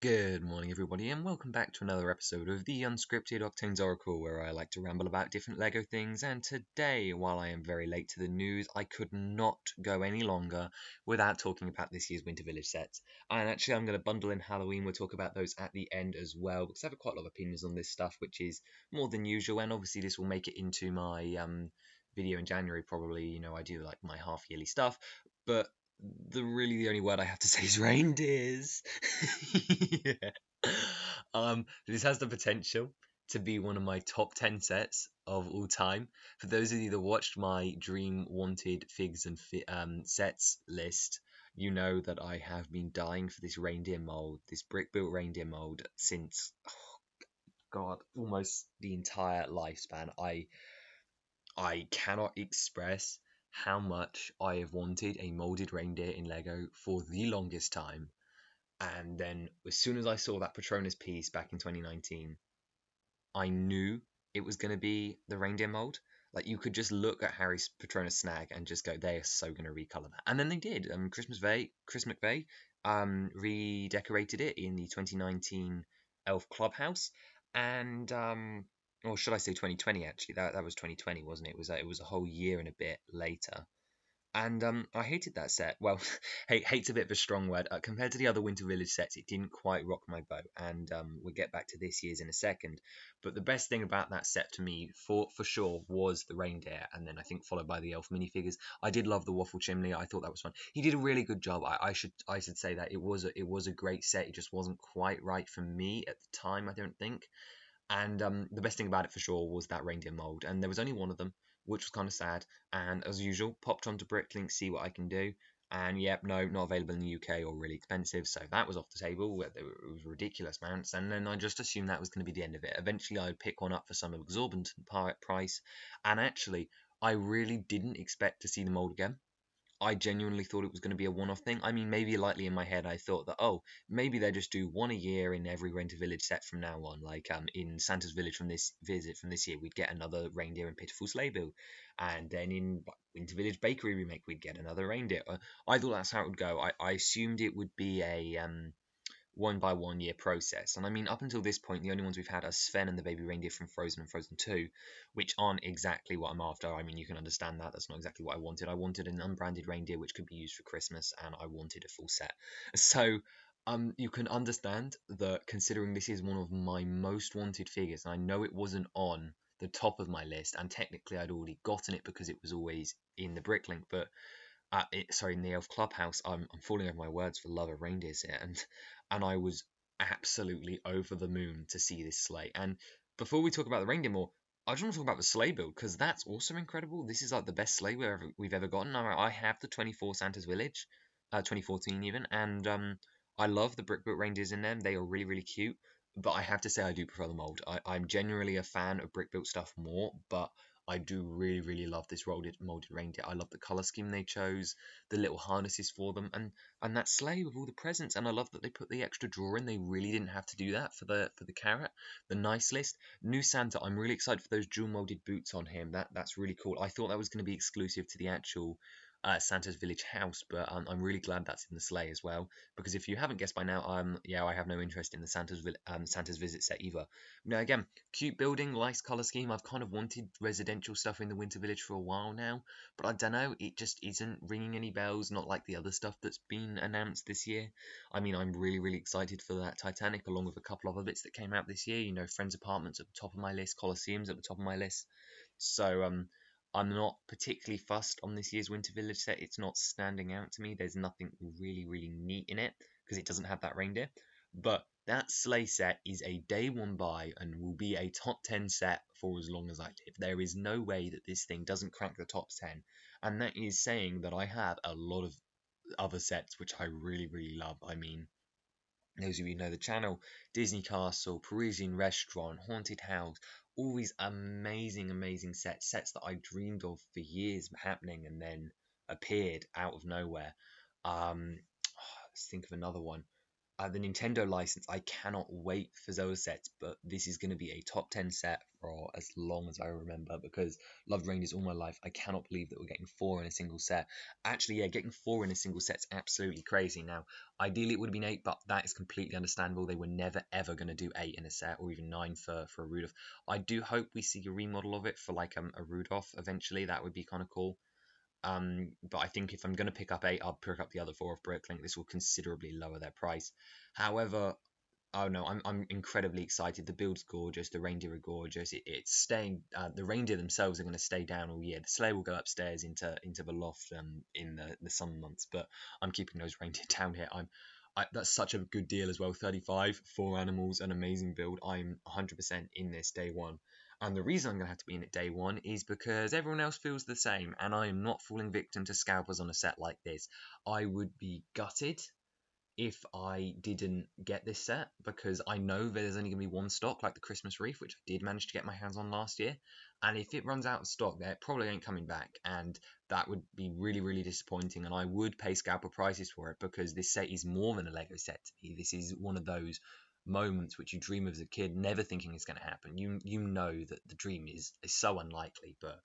Good morning, everybody, and welcome back to another episode of the Unscripted Octane's Oracle, where I like to ramble about different LEGO things. And today, while I am very late to the news, I could not go any longer without talking about this year's Winter Village sets. And actually, I'm going to bundle in Halloween. We'll talk about those at the end as well, because I have quite a lot of opinions on this stuff, which is more than usual. And obviously, this will make it into my video in January, probably. I do like my half yearly stuff, but the only word I have to say is reindeers. Yeah. This has the potential to be one of my top 10 sets of all time. For those of you that watched my Dream Wanted Figs and sets list, you know that I have been dying for this reindeer mold, this brick built reindeer mold, since, God, almost the entire lifespan. I cannot express how much I have wanted a molded reindeer in Lego for the longest time. And then as soon as I saw that Patronus piece back in 2019, I knew it was going to be the reindeer mold. Like, you could just look at Harry's Patronus snag and just go, they are so going to recolor that. And then they did. Chris McVeigh redecorated it in the 2019 Elf Clubhouse. And or should I say 2020? Actually, that was 2020, wasn't it? It was a whole year and a bit later. And I hated that set. Well, hate's a bit of a strong word. Compared to the other Winter Village sets, it didn't quite rock my boat. And we'll get back to this year's in a second. But the best thing about that set to me, for sure, was the reindeer, and then I think followed by the elf minifigures. I did love the waffle chimney. I thought that was fun. He did a really good job. I should say that it was a great set. It just wasn't quite right for me at the time, I don't think. And the best thing about it for sure was that reindeer mold. And there was only one of them, which was kind of sad. And as usual, popped onto Bricklink, see what I can do. And yep, no, not available in the UK or really expensive. So that was off the table. It was ridiculous amounts. And then I just assumed that was going to be the end of it. Eventually, I'd pick one up for some exorbitant price. And actually, I really didn't expect to see the mold again. I genuinely thought it was going to be a one-off thing. I mean, maybe lightly in my head, I thought that, oh, maybe they just do one a year in every Renter Village set from now on. Like in Santa's Village from this visit from this year, we'd get another reindeer and Pitiful Sleigh Bill, and then in Winter Village Bakery remake, we'd get another reindeer. I thought that's how it would go. I assumed it would be a one by 1 year process. And I mean, up until this point, the only ones we've had are Sven and the baby reindeer from Frozen and Frozen 2, which aren't exactly what I'm after. I mean, you can understand that. That's not exactly what I wanted. I wanted an unbranded reindeer which could be used for Christmas, and I wanted a full set. So, you can understand that considering this is one of my most wanted figures, and I know it wasn't on the top of my list, and technically I'd already gotten it because it was always in the Bricklink, but in the Elf Clubhouse, I'm falling over my words for love of reindeers here, and I was absolutely over the moon to see this sleigh. And before we talk about the reindeer more, I just want to talk about the sleigh build because that's also incredible. This is like the best sleigh we've ever gotten. I have the 24 Santa's Village, 2014 even, and I love the brick built reindeers in them. They are really really cute. But I have to say I do prefer the mold. I'm generally a fan of brick built stuff more, but I do really, really love this molded reindeer. I love the color scheme they chose, the little harnesses for them, and that sleigh with all the presents. And I love that they put the extra drawer in. They really didn't have to do that for the carrot. The nice list, new Santa. I'm really excited for those dual molded boots on him. That's really cool. I thought that was going to be exclusive to the actual Santa's Village house, but I'm really glad that's in the sleigh as well. Because if you haven't guessed by now, yeah, I have no interest in the Santa's Visit set either. Now again, cute building, nice color scheme. I've kind of wanted residential stuff in the Winter Village for a while now, but I don't know, it just isn't ringing any bells, not like the other stuff that's been announced this year. I mean, I'm really, really excited for that Titanic, along with a couple other bits that came out this year. Friends Apartments at the top of my list, Colosseums at the top of my list. So, I'm not particularly fussed on this year's Winter Village set. It's not standing out to me. There's nothing really, really neat in it because it doesn't have that reindeer. But that sleigh set is a day one buy and will be a top 10 set for as long as I live. There is no way that this thing doesn't crack the top 10. And that is saying that I have a lot of other sets which I really, really love. I mean, those of you who know the channel, Disney Castle, Parisian Restaurant, Haunted House, all these amazing, amazing sets that I dreamed of for years happening and then appeared out of nowhere. Let's think of another one. the Nintendo license, I cannot wait for those sets, but this is going to be a top 10 set for as long as I remember because loved reindeers all my life. I cannot believe that we're getting four in a single set. Actually, yeah, getting four in a single set's absolutely crazy. Now, ideally it would have been eight, but that is completely understandable. They were never ever going to do eight in a set or even nine for a Rudolph. I do hope we see a remodel of it for like a Rudolph eventually. That would be kind of cool. But I think if I'm going to pick up eight, I'll pick up the other four of Bricklink. This will considerably lower their price. However, oh no, I'm incredibly excited. The build's gorgeous. The reindeer are gorgeous. It's staying. The reindeer themselves are going to stay down all year. The sleigh will go upstairs into the loft in the summer months. But I'm keeping those reindeer down here. That's such a good deal as well. 35, four animals, an amazing build. I'm 100% in this day one. And the reason I'm going to have to be in it day one is because everyone else feels the same, and I am not falling victim to scalpers on a set like this. I would be gutted if I didn't get this set because I know there's only going to be one stock, like the Christmas wreath, which I did manage to get my hands on last year. And if it runs out of stock, there it probably ain't coming back, and that would be really, really disappointing. And I would pay scalper prices for it because this set is more than a Lego set to me. This is one of those moments which you dream of as a kid, never thinking it's going to happen. You know that the dream is so unlikely, but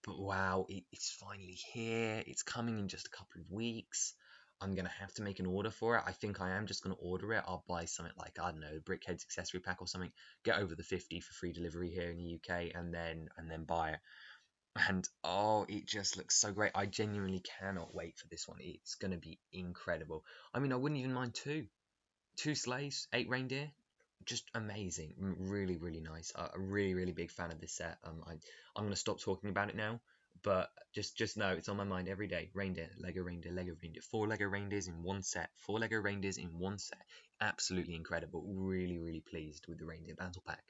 wow, it's finally here. It's coming in just a couple of weeks. I'm gonna have to make an order for it. I think I am just gonna order it. I'll buy something like, I don't know, Brickhead's accessory pack or something. Get over the 50 for free delivery here in the UK, and then buy it. And oh, it just looks so great. I genuinely cannot wait for this one. It's gonna be incredible. I mean, I wouldn't even mind two sleighs, eight reindeer, just amazing. Really, really nice. A really, really big fan of this set. I'm gonna stop talking about it now, but just know it's on my mind every day. Reindeer, Lego reindeer, Lego reindeer. Four Lego reindeers in one set. Four Lego reindeers in one set. Absolutely incredible. Really, really pleased with the Reindeer Battle Pack.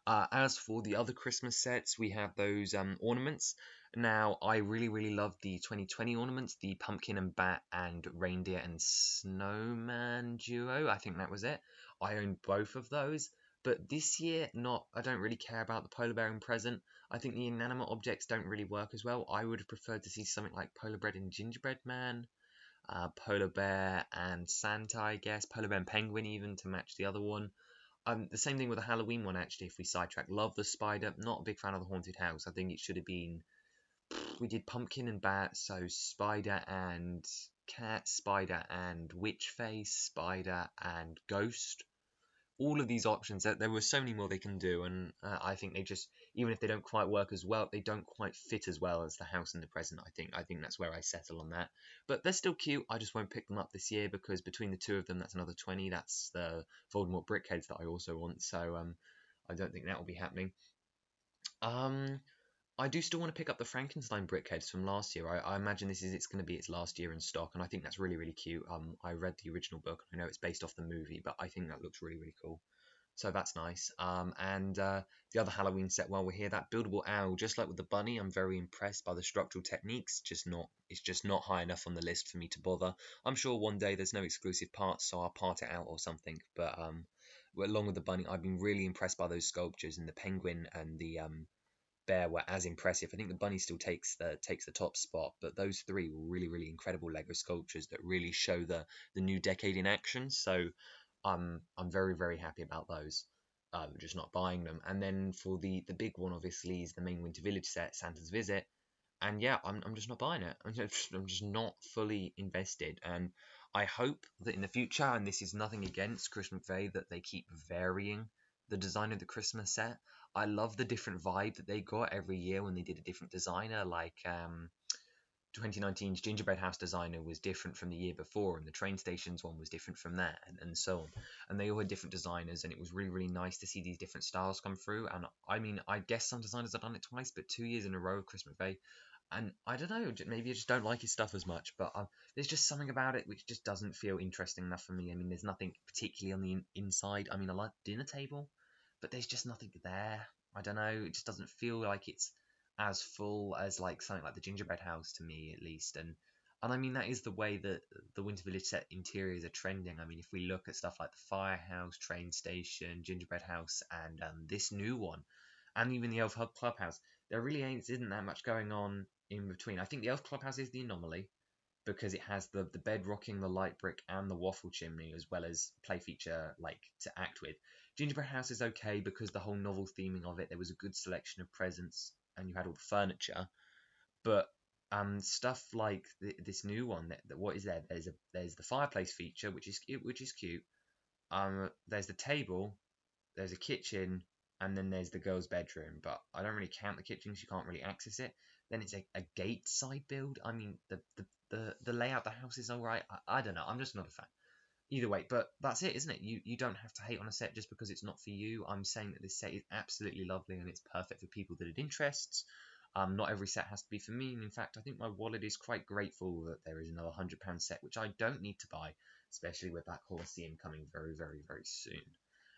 As for the other Christmas sets, we have those ornaments. Now, I really, really love the 2020 ornaments, the pumpkin and bat and reindeer and snowman duo. I think that was it. I own both of those. But this year, not. I don't really care about the polar bear and present. I think the inanimate objects don't really work as well. I would have preferred to see something like polar bread and gingerbread man, polar bear and Santa, I guess, polar bear and penguin even to match the other one. The same thing with the Halloween one, actually, if we sidetrack. Love the spider. Not a big fan of the haunted house. I think it should have been. We did pumpkin and bat, so spider and cat, spider and witch face, spider and ghost. All of these options, there were so many more they can do, and I think they just, even if they don't quite work as well, they don't quite fit as well as the house in the present. I think that's where I settle on that. But they're still cute. I just won't pick them up this year because between the two of them, that's another 20. That's the Voldemort brickheads that I also want. So I don't think that will be happening. Um, I do still want to pick up the Frankenstein brickheads from last year. I imagine it's going to be its last year in stock, and I think that's really, really cute. I read the original book. I know it's based off the movie, but I think that looks really, really cool. So that's nice. And the other Halloween set, while we're here, that buildable owl, just like with the bunny, I'm very impressed by the structural techniques. It's just not high enough on the list for me to bother. I'm sure one day there's no exclusive parts, so I'll part it out or something. But along with the bunny, I've been really impressed by those sculptures, and the penguin and the bear were as impressive. I think the bunny still takes the top spot, but those three were really, really incredible Lego sculptures that really show the new decade in action. So I'm very, very happy about those. Just not buying them. And then for the big one, obviously, is the main Winter Village set, Santa's Visit. And yeah, I'm just not buying it. I'm just not fully invested. And I hope that in the future, and this is nothing against Christmas Day, that they keep varying the design of the Christmas set. I love the different vibe that they got every year when they did a different designer. Like 2019's Gingerbread House designer was different from the year before, and the train stations one was different from that, and so on. And they all had different designers, and it was really, really nice to see these different styles come through. And I mean, I guess some designers have done it twice, but 2 years in a row, Christmas Day. And I don't know, maybe I just don't like his stuff as much, but there's just something about it which just doesn't feel interesting enough for me. I mean, there's nothing particularly on the inside. I mean, I like dinner table, but there's just nothing there. I don't know, it just doesn't feel like it's as full as like something like the gingerbread house to me at least. And I mean that is the way that the Winter Village set interiors are trending. I mean, if we look at stuff like the firehouse, train station, gingerbread house, and this new one, and even the Elf Hub Clubhouse, there really isn't that much going on in between. I think the Elf Clubhouse is the anomaly. because it has the bed rocking, the light brick, and the waffle chimney, as well as play feature like to act with. Gingerbread House is okay because the whole novel theming of it, there was a good selection of presents, and you had all the furniture. But stuff like this new one, that what is there? There's the fireplace feature, which is cute. There's the table, there's a kitchen, and then there's the girls' bedroom. But I don't really count the kitchen because you can't really access it. Then it's a gate side build. I mean, the layout, the house is alright. I don't know. I'm just not a fan. Either way, but that's it, isn't it? You don't have to hate on a set just because it's not for you. I'm saying that this set is absolutely lovely and it's perfect for people that it interests. Not every set has to be for me, and in fact, I think my wallet is quite grateful that there is another £100 set, which I don't need to buy, especially with that Colosseum coming very, very, very soon.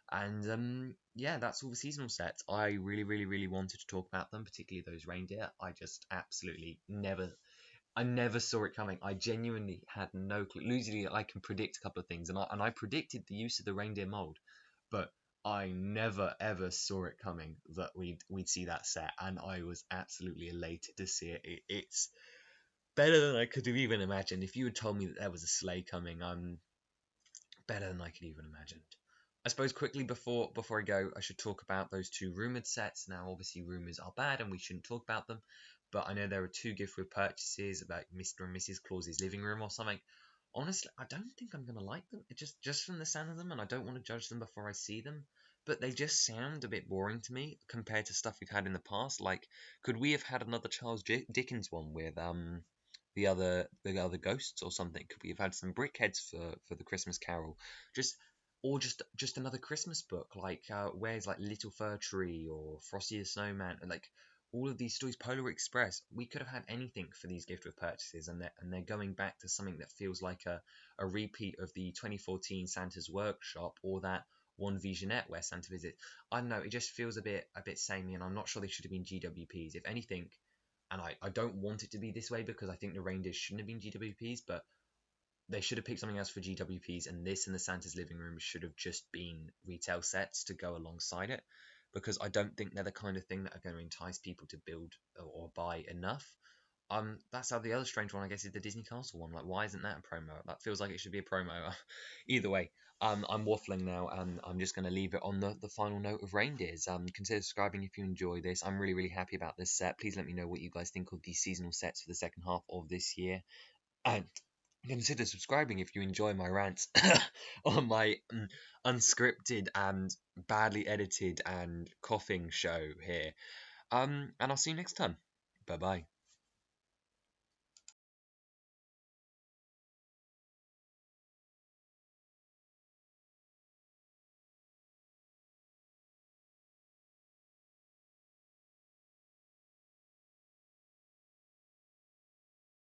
And yeah, that's all the seasonal sets. I really, really, really wanted to talk about them, particularly those reindeer. I just absolutely I never saw it coming. I genuinely had no clue. Usually, I can predict a couple of things, and I predicted the use of the reindeer mold, but I never ever saw it coming that we'd see that set, and I was absolutely elated to see it. It's better than I could have even imagined. If you had told me that there was a sleigh coming, better than I could even imagine. I suppose quickly before I go, I should talk about those two rumored sets. Now, obviously, rumors are bad and we shouldn't talk about them, but I know there are two gift with purchases about Mr. and Mrs. Claus's living room or something. Honestly, I don't think I'm gonna like them. Just from the sound of them, and I don't want to judge them before I see them. But they just sound a bit boring to me compared to stuff we've had in the past. Like, could we have had another Charles Dickens one with the other ghosts or something? Could we have had some brickheads for the Christmas Carol? Just just another Christmas book like where's like Little Fir Tree or Frosty the Snowman, and like all of these stories, Polar Express. We could have had anything for these gift with purchases, and they're going back to something that feels like a repeat of the 2014 Santa's Workshop or that one Visionette where Santa visits. I don't know, it just feels a bit samey, and I'm not sure they should have been GWPs. If anything, and I don't want it to be this way because I think the reindeers shouldn't have been GWPs, but they should have picked something else for GWPs, and this and the Santa's living room should have just been retail sets to go alongside it, because I don't think they're the kind of thing that are going to entice people to build or buy enough. That's how the other strange one, I guess, is the Disney Castle one. Like, why isn't that a promo? That feels like it should be a promo. Either way, I'm waffling now, and I'm just going to leave it on the final note of reindeers. Consider subscribing if you enjoy this. I'm really, really happy about this set. Please let me know what you guys think of these seasonal sets for the second half of this year. And consider subscribing if you enjoy my rants on my unscripted and badly edited and coughing show here. And I'll see you next time. Bye bye.